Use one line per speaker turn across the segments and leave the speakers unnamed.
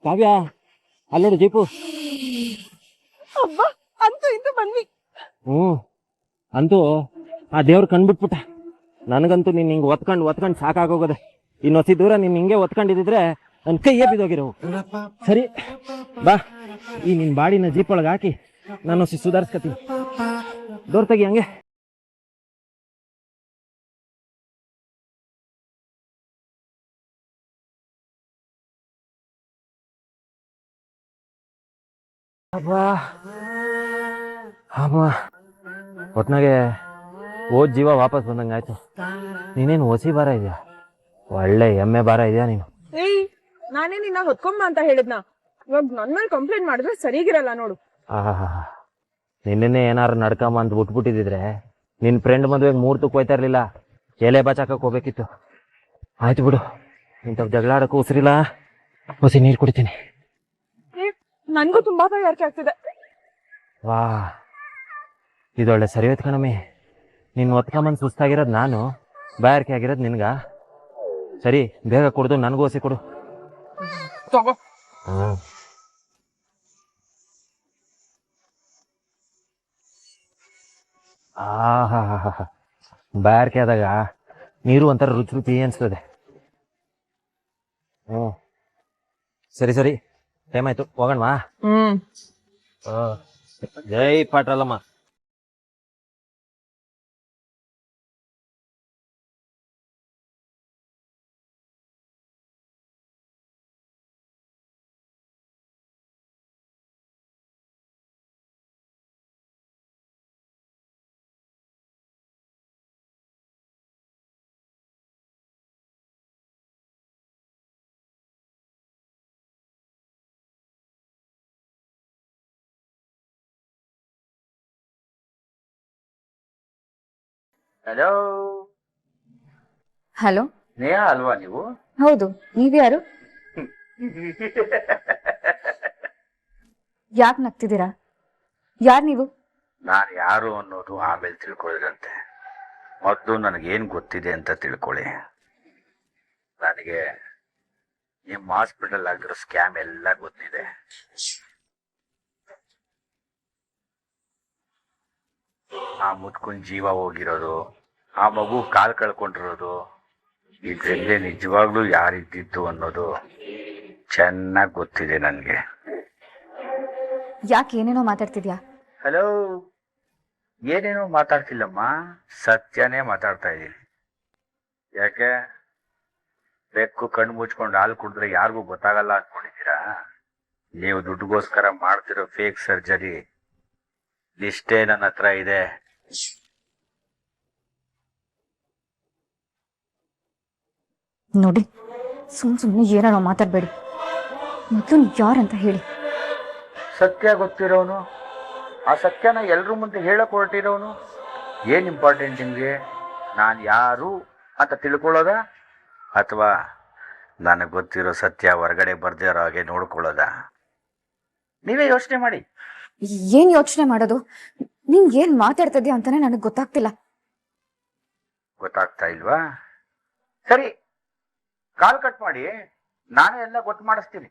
ಕಾವ್ಯ ಅಲ್ಲೋಡು jeep.
ಅಬ್ಬಾ ಅಂತೂ ಇಂತೂ ಬಂದ್ವಿ.
ಅಂತೂ ಆ ದೇವ್ರು ಕಂಡ್ಬಿಟ್ಬಿಟ್ಟ. ನನಗಂತೂ ನೀನ್ ಹಿಂಗೆ ಒತ್ಕೊಂಡು ಸಾಕಾಗೋಗದೆ. ಇನ್ನೊತ್ತಿ ದೂರ ನೀನ್ ಹಿಂಗೆ ಒತ್ಕೊಂಡಿದ್ರೆ ನನ್ನ ಕೈಯೇ ಬಿದ್ದೋಗಿರೋ. ಸರಿ ಬಾ, ಈ ನಿನ್ ಬಾಡಿನ ಜೀಪ್ ಒಳಗೆ ಹಾಕಿ ನಾನು ಸುಧಾರಿಸ್ಕತೀನಿ. ಡೋರ್ ತೆಗಿ ಹಂಗೆ. ಒಟ್ನಾಗೆ ಓದ್ ಜೀವ ವಾಪಸ್ ಬಂದಂಗೆ ಆಯ್ತು. ನೀನೇನು ಹೊಸಿ ಭಾರ ಇದೆಯಾ? ಒಳ್ಳೆ ಎಮ್ಮೆ ಭಾರ ಇದೆಯಾ ನೀನು?
ಏಯ್, ನಾನೇ ನಿನ್ನ ಹೊತ್ಕೊಂಬ ಅಂತ ಹೇಳಿದ್ನ. ಇವಾಗ ನನ್ ಮೇಲೆ ಕಂಪ್ಲೇಂಟ್ ಮಾಡಿದ್ರೆ ಸರಿಗಿರಲ್ಲ ನೋಡು.
ನಿನ್ನೆ ಏನಾರು ನಡ್ಕಮ್ಮ ಅಂತ ಬಿಟ್ಬಿಟ್ಟಿದ್ರೆ ನಿನ್ ಫ್ರೆಂಡ್ ಮದುವೆಗೆ ಮುಹೂರ್ತಕ್ಕೆ ಹೋಯ್ತಾ ಇರ್ಲಿಲ್ಲ, ಎಲೆ ಬಾಚಾಕಕ್ಕೆ ಹೋಗ್ಬೇಕಿತ್ತು. ಆಯ್ತು ಬಿಡು, ಇಂಥವ್ ಜಗಳ ಆಡಕ್ಕೂ ಉಸಿರಿಲ್ಲ. ಹೊಸಿ ನೀರು ಕುಡಿತೀನಿ.
ನನ್ಗೂ ತುಂಬಾ ತಯಾರಿಕೆ ಆಗ್ತಿದೆ.
ವಾ, ಇದೊಳ್ಳೆ ಸರಿ ಹೋಯ್ತು ಕಣಮ್ಮಿ. ನಿನ್ನ ಒತ್ಕೊಂಬಂದು ಸುಸ್ತಾಗಿರೋದು ನಾನು, ಬಾಯಾರಿಕೆ ಆಗಿರೋದು ನಿನ್ಗ. ಸರಿ, ಬೇಗ ಕುಡ್ದು ನನಗೂ ಹೊಸಿ ಕೊಡು. ಬಾಯಾರಿಕೆ ಆದಾಗ ನೀರು ಒಂಥರ ರುಚಿ ಅನ್ಸ್ತದೆ. ಸರಿ ಟೈಮ್ ಆಯ್ತು, ಹೋಗೋಣವಾ? ಜೈ ಪಾಟ್ರಲ್ಲಮ್ಮ.
ಹಲೋ.
ಹಲೋ,
ನೇಹಾ ಅಲ್ವಾ ನೀವು?
ಹೌದು. ನೀವ್ಯಾರು? ಯಾಕೆ ನಗ್ತಿದ್ದೀರಾ? ಯಾರು ನೀವು?
ನಾನು ಯಾರು ಅನ್ನೋದು ಆಮೇಲೆ ತಿಳ್ಕೊಳ್ಳಿರಂತೆ. ಮೊದಲು ನನಗೇನು ಗೊತ್ತಿದೆ ಅಂತ ತಿಳ್ಕೊಳ್ಳಿ. ನನಗೆ ನಿಮ್ಮ ಹಾಸ್ಪಿಟಲ್ ಆಗಿರೋ ಸ್ಕ್ಯಾಮ್ ಎಲ್ಲ ಗೊತ್ತಿದೆ. ಆ ಮುದ್ಕುನ್ ಜೀವ ಹೋಗಿರೋದು, ಆ ಮಗು ಕಾಲು ಕಳ್ಕೊಂಡಿರೋದು, ಇದರಲ್ಲೇ ನಿಜವಾಗ್ಲೂ ಯಾರಿದ್ದಿದ್ದು ಅನ್ನೋದು ಚೆನ್ನಾಗಿ ಗೊತ್ತಿದೆ ನನಗೆ.
ಯಾಕೆ ಏನೇನೋ ಮಾತಾಡ್ತಿದ್ಯಾ?
ಹಲೋ, ಏನೇನೋ ಮಾತಾಡ್ತಿಲ್ಲಮ್ಮ, ಸತ್ಯನೇ ಮಾತಾಡ್ತಾ ಇದ್ದೀನಿ. ಯಾಕೆ ಬೆಕ್ಕು ಕಣ್ಣು ಮುಚ್ಕೊಂಡು ಹಾಲು ಕುಡಿದ್ರೆ ಯಾರಿಗೂ ಗೊತ್ತಾಗಲ್ಲ ಅನ್ಕೊಂಡಿದ್ದೀರಾ? ನೀವು ದುಡ್ಡುಗೋಸ್ಕರ ಮಾಡ್ತಿರೋ ಫೇಕ್ ಸರ್ಜರಿ ಲಿಸ್ಟೇ ನನ್ನ ಹತ್ರ ಇದೆ.
ನೋಡಿ, ಸುಮ್ಮನೆ ಏನೇನೋ ಮಾತಾಡಬೇಡಿ. ಮೊದಲು ಯಾರಂತ ಹೇಳಿ.
ಸತ್ಯ ಗೊತ್ತಿರೋನು, ಆ ಸತ್ಯನ ಎಲ್ರ ಮುಂದೆ ಹೇಳಕ್ ಹೊರಟಿರೋನು. ಏನ್ ಇಂಪಾರ್ಟೆಂಟ್ ನಿಮಗೆ? ನಾನು ಯಾರು ಅಂತ ತಿಳ್ಕೊಳ್ಳೋದ, ಅಥವಾ ನನಗೆ ಗೊತ್ತಿರೋ ಸತ್ಯ ಹೊರಗಡೆ ಬರ್ದೇ ಇರೋ ಹಾಗೆ ನೋಡ್ಕೊಳ್ಳೋದ? ನೀವೇ ಯೋಚನೆ ಮಾಡಿ.
ಏನ್ ಯೋಚನೆ ಮಾಡೋದು? ನೀನ್ ಏನ್ ಮಾತಾಡ್ತಿದ್ಯಾ ಅಂತಾನೆ ನನಗೆ ಗೊತ್ತಾಗ್ತಿಲ್ಲ.
ಗೊತ್ತಾಗ್ತಾ ಇಲ್ವಾ? ಸರಿ, ಕಾಲ್ ಕಟ್ ಮಾಡಿ, ನಾನೇ ಎಲ್ಲ ಗೊತ್ತು ಮಾಡಿಸ್ತೀನಿ.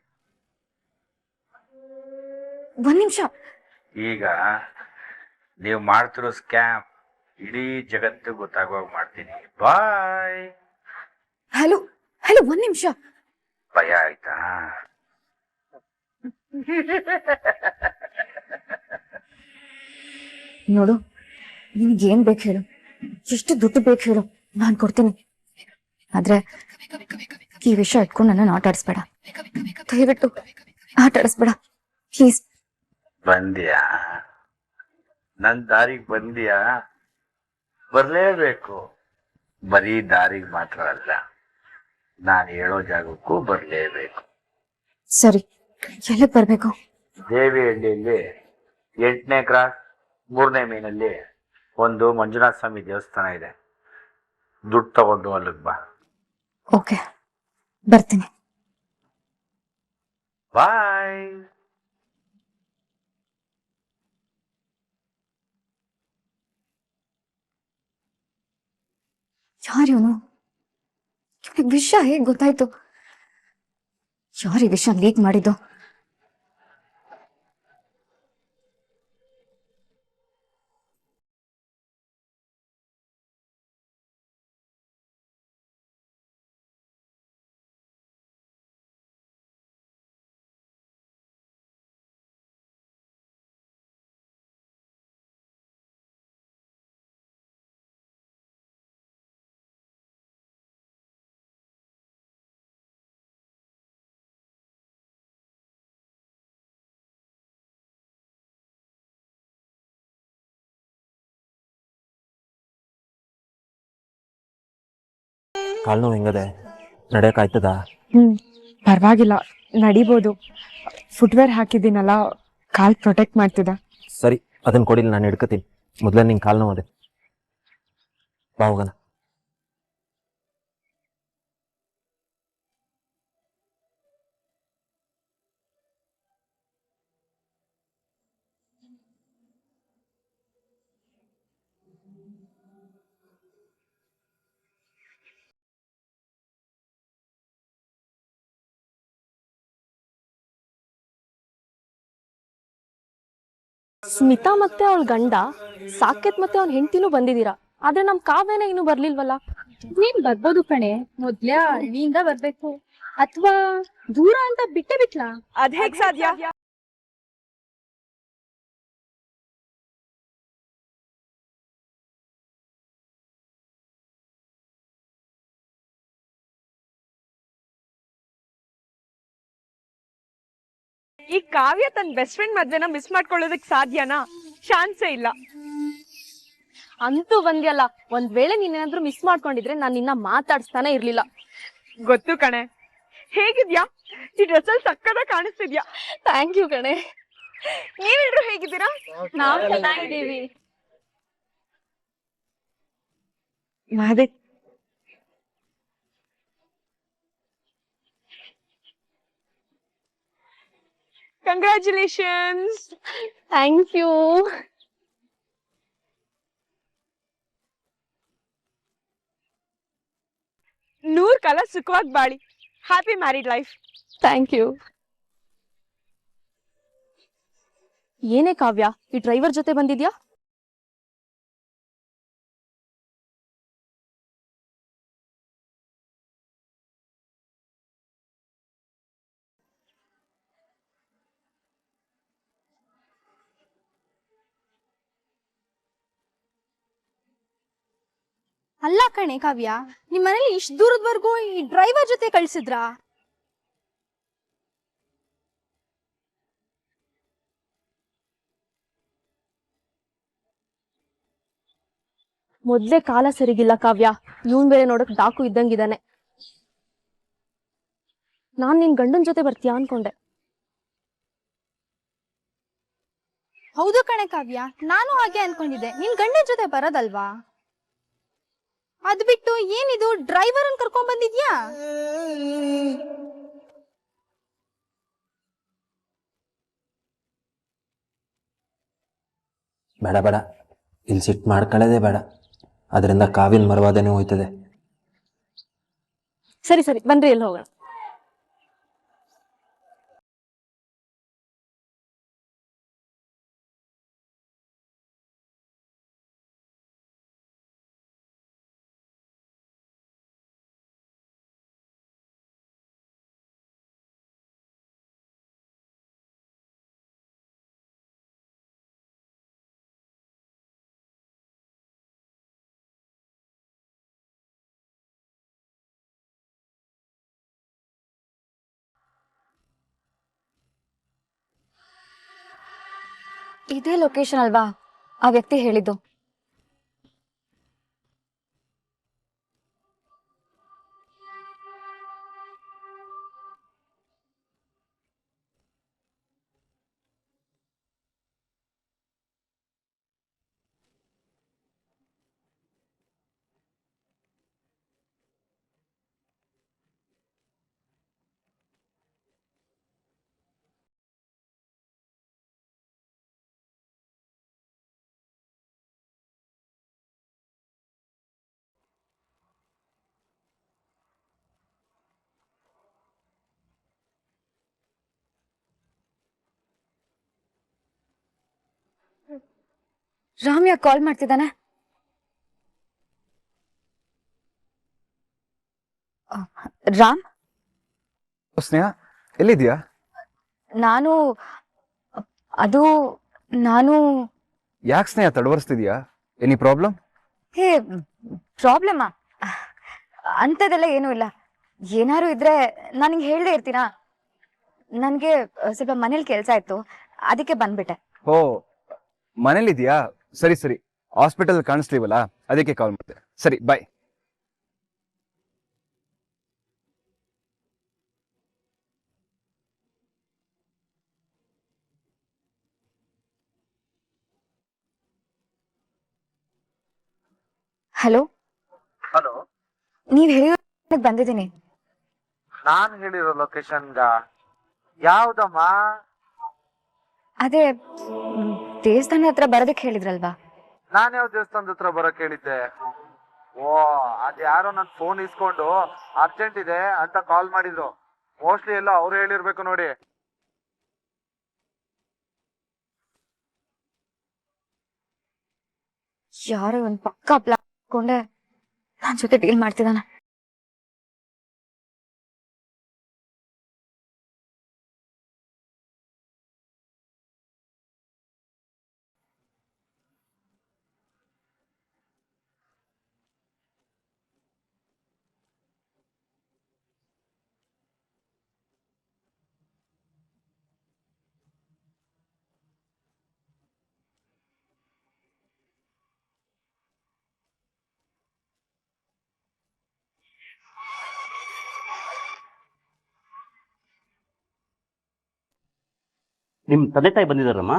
ಒಂದ್ ನಿಮಿಷ.
ಈಗ ನೀವು ಮಾಡ್ತಿರೋ ಸ್ಕ್ಯಾಮ್ ಇಡೀ ಜಗತ್ತು ಗೊತ್ತಾಗುವಾಗ ಮಾಡ್ತೀನಿ. ಬಾಯ್.
ಹಲೋ, ಒಂದ್ ನಿಮಿಷ.
ಭಯ ಆಯ್ತಾ?
ನೋಡು, ನಿನ್ಗೇನ್ ಬೇಕು ಹೇಳು, ಎಷ್ಟು ದುಡ್ಡು ಬೇಕು ಹೇಳು, ನಾನ್ ಕೊಡ್ತೀನಿ. ಆದ್ರೆ ಈ ವಿಷಯ ಇಟ್ಕೊಂಡು ನನ್ನ ಆಟ ಆಡಿಸ್ಬೇಡ, ದಯವಿಟ್ಟು ಆಟ ಆಡಿಸ್ಬೇಡ ಪ್ಲೀಸ್.
ಬಂದ್ಯಾ? ನನ್ ದಾರಿಗೆ ಬಂದ್ಯಾ? ಬರ್ಲೇಬೇಕು. ಬರೀ ದಾರಿಗೆ ಮಾತ್ರ ಅಲ್ಲ, ನಾನು ಹೇಳೋ ಜಾಗಕ್ಕೂ ಬರ್ಲೇಬೇಕು.
ಸರಿ, ಎಲ್ಲಿಗೆ ಬರ್ಬೇಕು?
ದೇವಿಹಳ್ಳಿಯಲ್ಲಿ 8ನೇ ಕ್ರಾಸ್ 3ನೇ ಮೀನಲ್ಲಿ ಒಂದು ಮಂಜುನಾಥ ಸ್ವಾಮಿ ದೇವಸ್ಥಾನ ಇದೆ. ದುಡ್ಡು ತಗೊಂಡು ಅಲ್ಲಿಗೆ ಬಾ.
ಓಕೆ, ಬರ್ತೀನಿ.
ಬಾಯ್.
ಯಾರು ಇವನು? ವಿಷಯ ಹೇಗ್ ಗೊತ್ತಾಯ್ತು? ಯಾರು ಈ ವಿಷಯ ಲೀಕ್ ಮಾಡಿದ್ದು?
ಕಾಲು ನೋವು ಹೆಂಗದೆ? ನಡೆಯೋಕ್ಕಾಯ್ತದ?
ಪರವಾಗಿಲ್ಲ, ನಡಿಬೋದು. ಫುಟ್ವೇರ್ ಹಾಕಿದ್ದೀನಲ್ಲ, ಕಾಲ್ ಪ್ರೊಟೆಕ್ಟ್ ಮಾಡ್ತಿದ್ದ.
ಸರಿ, ಅದನ್ನ ಕೊಡಿಲ್ಲ, ನಾನು ಹಿಡ್ಕತೀನಿ. ಮೊದಲೇ ನಿಂಗೆ ಕಾಲು ನೋವು ಅದೇ. ಬಾ ಹೋಗೋಣ.
ಸ್ಮಿತಾ ಮತ್ತೆ ಅವಳ ಗಂಡ, ಸಾಕೇತ್ ಮತ್ತೆ ಅವ್ನ ಹೆಂಡತಿನೂ ಬಂದಿದ್ದೀರಾ, ಆದ್ರೆ ನಮ್ ಕಾವ್ಯನ ಇನ್ನೂ ಬರ್ಲಿಲ್ವಲ್ಲ?
ನೀನ್ ಬರ್ಬೋದು ಕಣೆ, ಮೊದ್ಲೇ ಹಳ್ಳಿಯಿಂದ ಬರ್ಬೇಕು ಅಥವಾ ದೂರ ಅಂತ ಬಿಟ್ಟೆ ಬಿಟ್ಲಾ?
ಅದ್ ಹೇಗ್ ಸಾಧ್ಯ? ಈ ಕಾವ್ಯ ತನ್ನ ಬೆಸ್ಟ್ ಫ್ರೆಂಡ್ ಮದ್ವೆನ ಮಿಸ್ ಮಾಡ್ಕೊಳ್ಳೋದಕ್ ಸಾಧ್ಯನಾ? ಚಾನ್ಸೇ ಇಲ್ಲ.
ಅಂತೂ ಬಂದ್ಯಲ್ಲ, ಒಂದ್ ವೇಳೆ ನೀನೇನಾದ್ರೂ ಮಿಸ್ ಮಾಡ್ಕೊಂಡಿದ್ರೆ ನಾನು ನಿನ್ನ ಮಾತಾಡ್ಸ್ತಾನೆ ಇರ್ಲಿಲ್ಲ.
ಗೊತ್ತು ಕಣೆ. ಹೇಗಿದ್ಯಾ? ಈ ಡ್ರೆಸ್ ಅಲ್ಲಿ ಸಕ್ಕತ್ತಾಗಿ ಕಾಣಿಸ್ತಿದ್ಯಾ.
ಥ್ಯಾಂಕ್ ಯು ಕಣೆ.
ನೀವೆಲ್ರು ಹೇಗಿದ್ದೀರಾ?
ನಾವ್ ಚೆನ್ನಾಗಿದ್ದೀವಿ.
ಮಾದೇ, ಕಂಗ್ರ್ಯಾಚುಲೇಷನ್ಸ್.
Thank you.
ನೂರ್ ಕಾಲ ಸುಖವಾಗಿ ಬಾಳಿ. Happy married life.
Thank you. ಏನೇ ಕಾವ್ಯ, ಈ ಡ್ರೈವರ್ ಜೊತೆ ಬಂದಿದ್ಯಾ?
ಅಲ್ಲ ಕಣೆ ಕಾವ್ಯ, ನಿಮ್ ಮನೇಲಿ ಇಷ್ಟ ದೂರದವರೆಗೂ ಈ ಡ್ರೈವರ್ ಜೊತೆ ಕಳ್ಸಿದ್ರಾ?
ಮೊದ್ಲೇ ಕಾಲ ಸರಿಗಿಲ್ಲ ಕಾವ್ಯ, ಇವನ್ ಬೇರೆ ನೋಡಕ್ ಡಾಕು ಇದ್ದಂಗಿದಾನೆ. ನಾನ್ ನಿನ್ ಗಂಡನ್ ಜೊತೆ ಬರ್ತೀಯಾ ಅನ್ಕೊಂಡೆ.
ಹೌದು ಕಣೆ ಕಾವ್ಯ, ನಾನು ಹಾಗೆ ಅನ್ಕೊಂಡಿದ್ದೆ, ನಿನ್ ಗಂಡನ ಜೊತೆ ಬರೋದಲ್ವಾ? ಅದ್ ಬಿಟ್ಟು ಏನಿದು ಡ್ರೈವರ್ ಅನ್ ಕರ್ಕೊಂಡ್ ಬಂದಿದ್ಯಾ?
ಬೇಡ ಬೇಡ, ಇಲ್ಲಿ ಸಿಟ್ಟು ಮಾಡ್ಕೊಳ್ಳೋದೇ ಬೇಡ, ಅದರಿಂದ ಕಾವಿನ ಮರವಾದನೇ ಹೋಯ್ತದೆ.
ಸರಿ ಸರಿ, ಬನ್ರಿ ಎಲ್ಲಿ ಹೋಗೋಣ.
ಇದೇ ಲೊಕೇಶನ್ ಅಲ್ವಾ ಆ ವ್ಯಕ್ತಿ ಹೇಳಿದ್ದು? ರಾಮ್ ಯಾಕೆ ಕಾಲ್ ಮಾಡ್ತಿದ್ದಾನೆ? ಆ, ರಾಮ್,
ಸ್ನೇಹ ಎಲ್ಲಿದ್ಯಾ?
ನಾನು ಅದು ನಾನು
ಯಾಕೆ ಸ್ನೇಹ ತಡವರ್ಸ್ತಿದ್ಯಾ? Any problem?
ಹೇ, ಪ್ರಾಬ್ಲಮ್ಮಾ? ಅಂಥದ್ದೆಲ್ಲ ಏನೂ ಇಲ್ಲ. ಏನಾರು ಇದ್ರೆ ನಾನು ನಿಂಗೆ ಹೇಳ್ದೆ ಇರ್ತೀನಾ? ನನಗೆ ಸ್ವಲ್ಪ ಮನೇಲಿ ಕೆಲಸ ಇತ್ತು, ಅದಕ್ಕೆ ಬಂದ್ಬಿಟ್ಟೆ.
ಓ, ಮನೇಲಿದ್ಯಾ? ಸರಿ ಸರಿ, ಹಾಸ್ಪಿಟಲ್ ಕಾಣಿಸ್ತೀವಲ್ಲ ಅದಕ್ಕೆ ಕಾಲ್ ಮಾಡಿದೆ. ಸರಿ ಬಾಯ್.
ಹಲೋ,
ಹಲೋ,
ನೀವ್ ಹೇಳಿರೋ ಬಂದಿದ್ದೀನಿ.
ನಾನು ಹೇಳಿರೋ ಲೊಕೇಶನ್ಗ ಯಾವ್ದಮ್ಮ?
ಅದೇ ದೇವಸ್ಥಾನ ಹತ್ರ ಬರೋದಕ್ಕೆ ಹೇಳಿದ್ರಲ್ವಾ?
ನಾನು ಯಾವ ದೇವಸ್ಥಾನದ ಹತ್ರ ಬರಕ್ ಹೇಳಿದ್ದೆ? ಓ, ಅದ್ ಯಾರೋ ನನ್ ಫೋನ್ ಇಸ್ಕೊಂಡು ಅರ್ಜೆಂಟ್ ಇದೆ ಅಂತ ಕಾಲ್ ಮಾಡಿದ್ರು. ಮೋಸ್ಟ್ಲಿ ಎಲ್ಲ ಅವ್ರು ಹೇಳಿರ್ಬೇಕು ನೋಡಿ.
ಯಾರೋ ಒಂದ್ ಪಕ್ಕ ಪ್ಲಾನ್ ಹಾಕೊಂಡೆ ನನ್ ಜೊತೆ ಡೀಲ್ ಮಾಡ್ತಿದ್ದಾನೆ.
ನಿಮ್ ತಂದೆ ತಾಯಿ ಬಂದಿದಾರಮ್ಮ?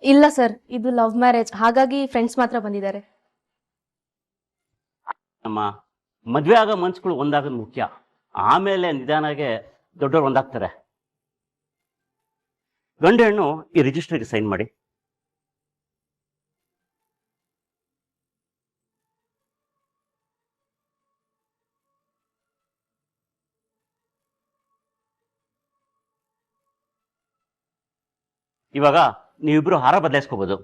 ಇಲ್ಲ ಸರ್, ಇದು ಲವ್ ಮ್ಯಾರೇಜ್, ಹಾಗಾಗಿ ಫ್ರೆಂಡ್ಸ್ ಮಾತ್ರ ಬಂದಿದ್ದಾರೆ.
ಅಮ್ಮ, ಮದ್ವೆ ಆಗೋ ಮನ್ಸುಗಳು ಒಂದಾಗೋದು ಮುಖ್ಯ, ಆಮೇಲೆ ನಿಧಾನಾಗೆ ದೊಡ್ಡವ್ರು ಒಂದಾಗ್ತಾರೆ. ಗಂಡು ಹೆಣ್ಣು ಈ ರಿಜಿಸ್ಟರ್ಗೆ ಸೈನ್ ಮಾಡಿ. ಇವಾಗ ನೀವಿಬ್ರು ಹಾರ ಬದಲಾಯಿಸ್ಕೋಬಹುದು.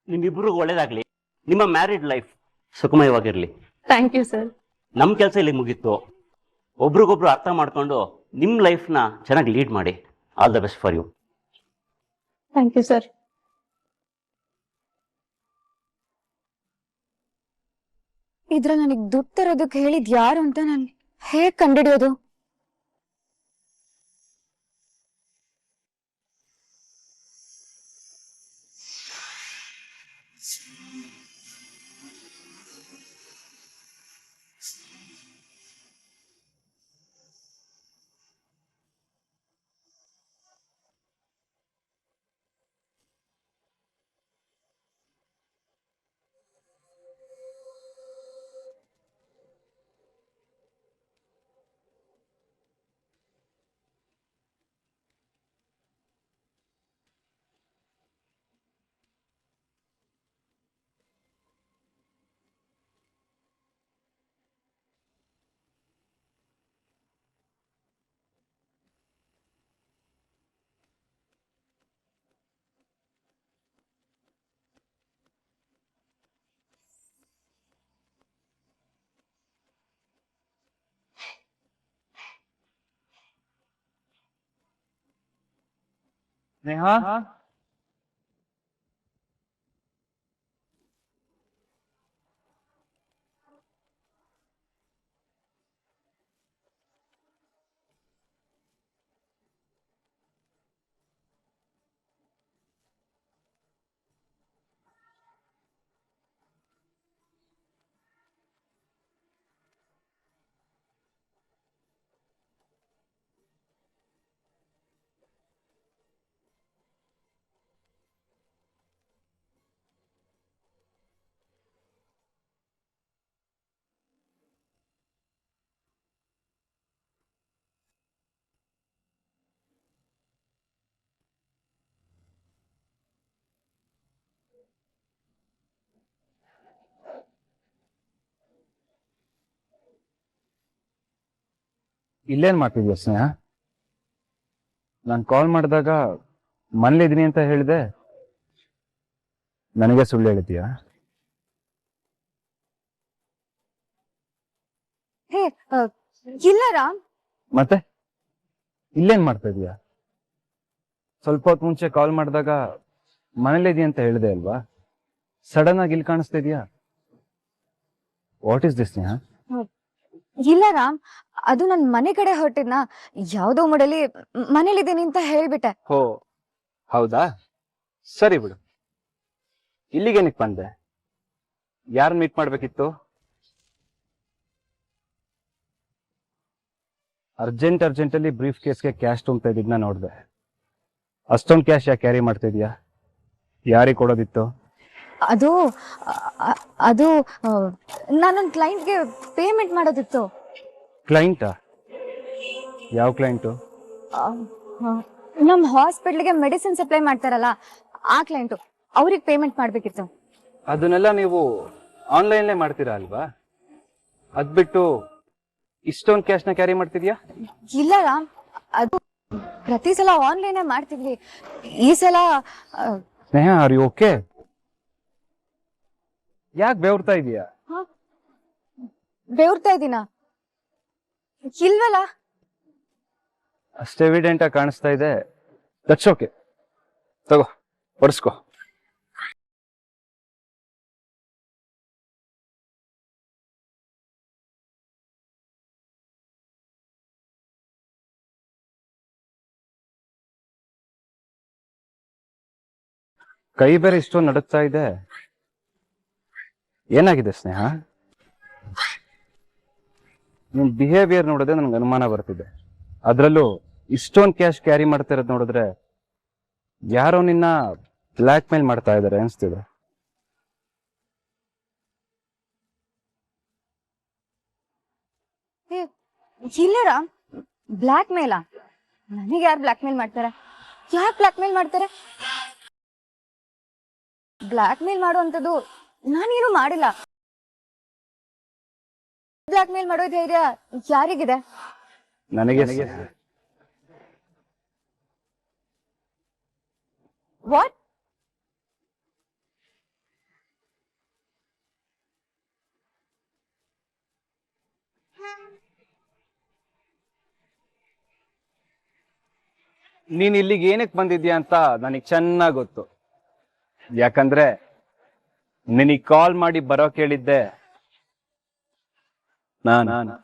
ನಿಮ್ಮಿಬ್ರಿಗೂ ಒಳ್ಳೇದಾಗ್ಲಿ. ನಿಮ್ಮ ಮ್ಯಾರಿಡ್ ಲೈಫ್ ಸುಖಮಯವಾಗಿರ್ಲಿ.
Thank you sir.
ನಮ್ಮ ಕೆಲಸ ಇಲ್ಲಿ ಮುಗೀತು. ಒಬ್ರಿಗೊಬ್ರು ಅರ್ಥ ಮಾಡ್ಕೊಂಡು ನಿಮ್ಮ ಲೈಫ್ನ ಚೆನ್ನಾಗಿ ಲೀಡ್ ಮಾಡಿ. All the best for you.
Thank you sir.
ಇದ್ರಲ್ಲಿ ನನಗ್ ದುಡ್ಡು ತರೋದಕ್ಕೆ ಹೇಳಿದ್ ಯಾರು ಅಂತ ನಾನು ಹೇಗ್ ಕಂಡಿಡಿಯೋದು?
ಸ್ನೇಹ, ಇಲ್ಲೇನ್ ಮಾಡ್ತಿದ್ಯಾ ಸ್ನೇಹ? ನಾನು ಕಾಲ್ ಮಾಡಿದಾಗ ಮನೇಲಿದ್ದೀನಿ ಅಂತ ಹೇಳಿದೆ, ನನಗೆ ಸುಳ್ಳು ಹೇಳಿದ್ಯಾ?
ಹೇ ಇಲ್ಲ ರಾಮ್.
ಮತ್ತೆ ಇಲ್ಲೇನ್ ಮಾಡ್ತಾ ಇದೀಯಾ? ಸ್ವಲ್ಪ ಹೊತ್ತು ಮುಂಚೆ ಕಾಲ್ ಮಾಡಿದಾಗ ಮನೇಲಿದೀಯ ಅಂತ ಹೇಳಿದೆ ಅಲ್ವಾ? ಸಡನ್ ಆಗಿ ಇಲ್ಲಿ ಕಾಣಿಸ್ತಾ ಇದೀಯಾ? ವಾಟ್ ಇಸ್ ದಿಸ್ ಸ್ನೇಹ?
ಇಲ್ಲ ರಾಮ್, ಅದು ನನ್ ಮನೆ ಕಡೆ ಹೊರಟಿದ್ನ, ಯಾವ್ದೋ ಮೂಡಲ್ಲಿ ಮನೇಲಿದ್ದೀನಿ ಅಂತ ಹೇಳ್ಬಿಟ್ಟೆ.
ಹೋ ಹೌದಾ, ಸರಿ ಬಿಡು. ಇಲ್ಲಿಗೇನಕ್ಕೆ ಬಂದೆ? ಯಾರು ಮೀಟ್ ಮಾಡ್ಬೇಕಿತ್ತು? ಅರ್ಜೆಂಟಲ್ಲಿ ಬ್ರೀಫ್ ಕೇಸ್ಗೆ ಕ್ಯಾಶ್ ತುಂಬ್ತಾ ಇದ್ದಿದ್ನ ನೋಡ್ದೆ. ಅಷ್ಟೊಂದು ಕ್ಯಾಶ್ ಯಾಕೆ ಕ್ಯಾರಿ ಮಾಡ್ತಾ ಇದೀಯಾ? ಯಾರಿಗೆ ಕೊಡೋದಿತ್ತು?
ಅದು ಅದು ನಾನೊಂದ್ ಕ್ಲೈಂಟ್ಗೆ ಪೇಮೆಂಟ್ ಮಾಡೋದಿತ್ತು.
ಕ್ಲೈಂಟಾ? ಯಾವ ಕ್ಲೈಂಟು?
ನಮ್ ಹಾಸ್ಪಿಟ್ಲಿಗೆ ಮೆಡಿಸಿನ್ ಸಪ್ಲೈ ಮಾಡ್ತಾರಲ್ಲ, ಆ ಕ್ಲೈಂಟು. ಅವ್ರಿಗೆ ಪೇಮೆಂಟ್ ಮಾಡ್ಬೇಕಿತ್ತು.
ಅದನ್ನೆಲ್ಲ ನೀವು ಆನ್ಲೈನ್ಲೇ ಮಾಡ್ತೀರಾ ಅಲ್ವಾ? ಅದ್ಬಿಟ್ಟು ಇಷ್ಟೊಂದು ಕ್ಯಾಶ್ನ ಕ್ಯಾರಿ ಮಾಡ್ತಿದ್ಯಾ?
ಇಲ್ಲ ರಾಮ್, ಅದು ಪ್ರತಿ ಸಲ ಆನ್ಲೈನ್ ಮಾಡ್ತಿದ್ವಿ. ಈ ಸಲ
ಸ್ನೇಹ, ಆರ್ ಯು ಓಕೆ? ಯಾಕೆ ಬೆವರ್ತಾ ಇದೀಯಾ?
ಬೆವರ್ತಾ ಇದೀನ? ಇಲ್ವಲ್ಲ.
ಅಷ್ಟು ಎವಿಡೆಂಟ್ ಆಗಿ ಕಾಣಿಸ್ತಾ ಇದೆ. ದಟ್ಸ್ ಓಕೆ, ತಗೋ ಒರೆಸ್ಕೋ. ಕೈ ಬೇರೆ ಇಷ್ಟೊಂದು ನಡುಗ್ತಾ ಇದೆ, ಏನಾಗಿದೆ ಸ್ನೇಹ? ನಿನ್ ಬಿಹೇವಿಯರ್ ನೋಡಿದ್ರೆ ನನ್ಗೆ ಅನುಮಾನ ಬರ್ತಿದೆ. ಅದ್ರಲ್ಲೂ ಇಷ್ಟೊಂದು ಕ್ಯಾಶ್ ಕ್ಯಾರಿ ಮಾಡ್ತಾ ಇರೋದು ನೋಡಿದ್ರೆ ಯಾರೋ ನಿನ್ನ ಬ್ಲ್ಯಾಕ್ ಮೇಲ್ ಮಾಡ್ತಾ ಇದಾರೆ ಅನ್ಸ್ತಿದೆ.
ಇಲ್ಲ ರಾಮ್, ಬ್ಲ್ಯಾಕ್ ಮೇಲಾ? ನನಗೆ ಯಾರು ಬ್ಲ್ಯಾಕ್ ಮೇಲ್ ಮಾಡ್ತಾರೆ? ಯಾಕೆ ಬ್ಲ್ಯಾಕ್ ಮೇಲ್ ಮಾಡ್ತಾರೆ? ಬ್ಲ್ಯಾಕ್ ಮೇಲ್ ಮಾಡುವಂಥದ್ದು ನಾನೇನು ಮಾಡಿಲ್ಲ. ಬ್ಲ್ಯಾಕ್ ಮೇಲ್ ಮಾಡೋ ಧೈರ್ಯ ಯಾರಿಗಿದೆ?
ನನಗೆ.
ವಾಟ್?
ನೀನ್ ಇಲ್ಲಿಗೆ ಏನಕ್ಕೆ ಬಂದಿದ್ಯಾ ಅಂತ ನನಗೆ ಚೆನ್ನಾಗಿ ಗೊತ್ತು. ಯಾಕಂದ್ರೆ ನಿನಗೆ ಕಾಲ್ ಮಾಡಿ ಬರೋ ಕೇಳಿದ್ದೆ ನಾನು.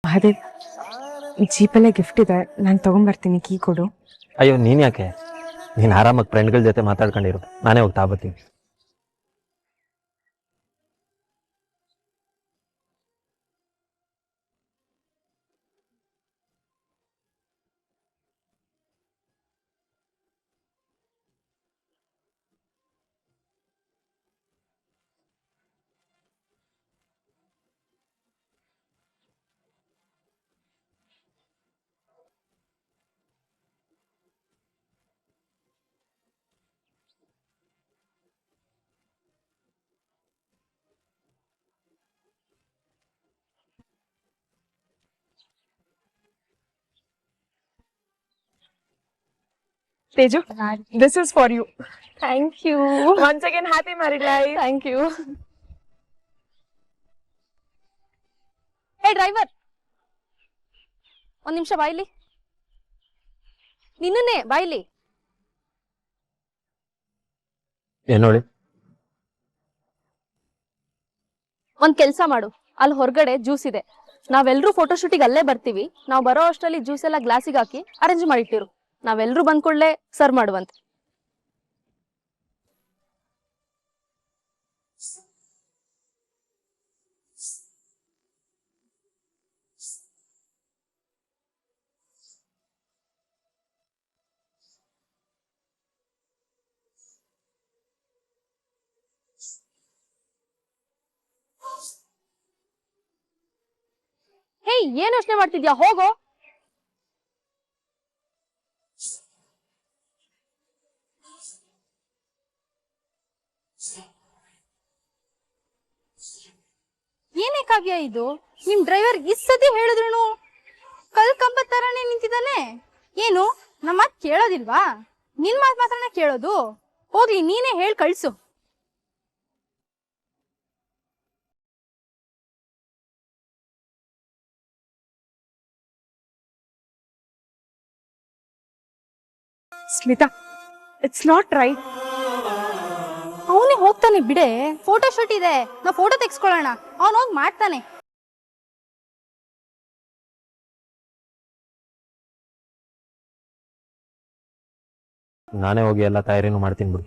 ಅದೇ ಜೀಪಲ್ಲೇ ಗಿಫ್ಟ್ ಇದೆ, ನಾನು ತಗೊಂಡ್ಬರ್ತೀನಿ. ಕೀ ಕೊಡು.
ಅಯ್ಯೋ, ನೀನ್ ಯಾಕೆ? ನೀನ್ ಆರಾಮಾಗಿ ಫ್ರೆಂಡ್ಗಳ ಜೊತೆ ಮಾತಾಡ್ಕೊಂಡಿರು, ನಾನೇ ಹೋಗಿ ತಗೋಬರ್ತೀನಿ.
Teju, this is for you.
Thank you.
Once again, happy married life.
Thank you. ಹೇ ಡ್ರೈವರ್, ಒಂದ್ ನಿಮಿಷ ಬಾಯ್ಲಿ. ನಿನ್ನೇ ಬಾಯ್ಲಿ.
ಏನ್ ನೋಡಿ?
ಒಂದ್ ಕೆಲ್ಸ ಮಾಡು, ಅಲ್ಲಿ ಹೊರಗಡೆ ಜ್ಯೂಸ್ ಇದೆ. ನಾವೆಲ್ಲರೂ ಫೋಟೋಶೂಟಿಗೆ ಅಲ್ಲೇ ಬರ್ತೀವಿ. ನಾವು ಬರೋ ಅಷ್ಟರಲ್ಲಿ ಜ್ಯೂಸ್ ಎಲ್ಲ ಗ್ಲಾಸಿಗೆ ಹಾಕಿ ಅರೇಂಜ್ ಮಾಡಿಟ್ಟಿರು. ನಾವೆಲ್ಲರೂ ಬಂದ್ ಕೂಡಲೇ ಸರ್ವ್ ಮಾಡುವಂತೆ. ಹೇ ಏನ್ ಯೋಚನೆ ಮಾಡ್ತಿದ್ಯಾ ಹೋಗೋ.
ಏನೇ ಕಾವ್ಯ ಇದು, ನಿಮ್ ಡ್ರೈವರ್ ಇಷ್ಟತಿ ಹೇಳಿದ್ರು ಕಲ್ ಕಂಬ ತರಾನೇ ನಿಂತಿದ್ದಾನೆ. ಏನು ನಮ್ಮ ಮಾತ್ ಕೇಳೋದಿಲ್ವಾ? ನಿನ್ ಮಾತ್ ಮಾತ್ರನೇ ಕೇಳೋದು. ಹೋಗ್ಲಿ ನೀನೇ ಹೇಳ್ ಕಳ್ಸು.
Smita, it's not right.
ಅವನೇ ಹೋಗ್ತಾನೆ ಬಿಡೆ, ಫೋಟೋ ಶೂಟ್ ಇದೆ, ನಾ ಫೋಟೋ ತೆಗ್ಸ್ಕೊಳ್ಳೋಣ. ಅವನ್ ಹೋಗ್ ಮಾಡ್ತಾನೆ.
ನಾನೇ ಹೋಗಿ ಎಲ್ಲ ತಯಾರಿನೂ ಮಾಡ್ತೀನಿ ಬಿಡು.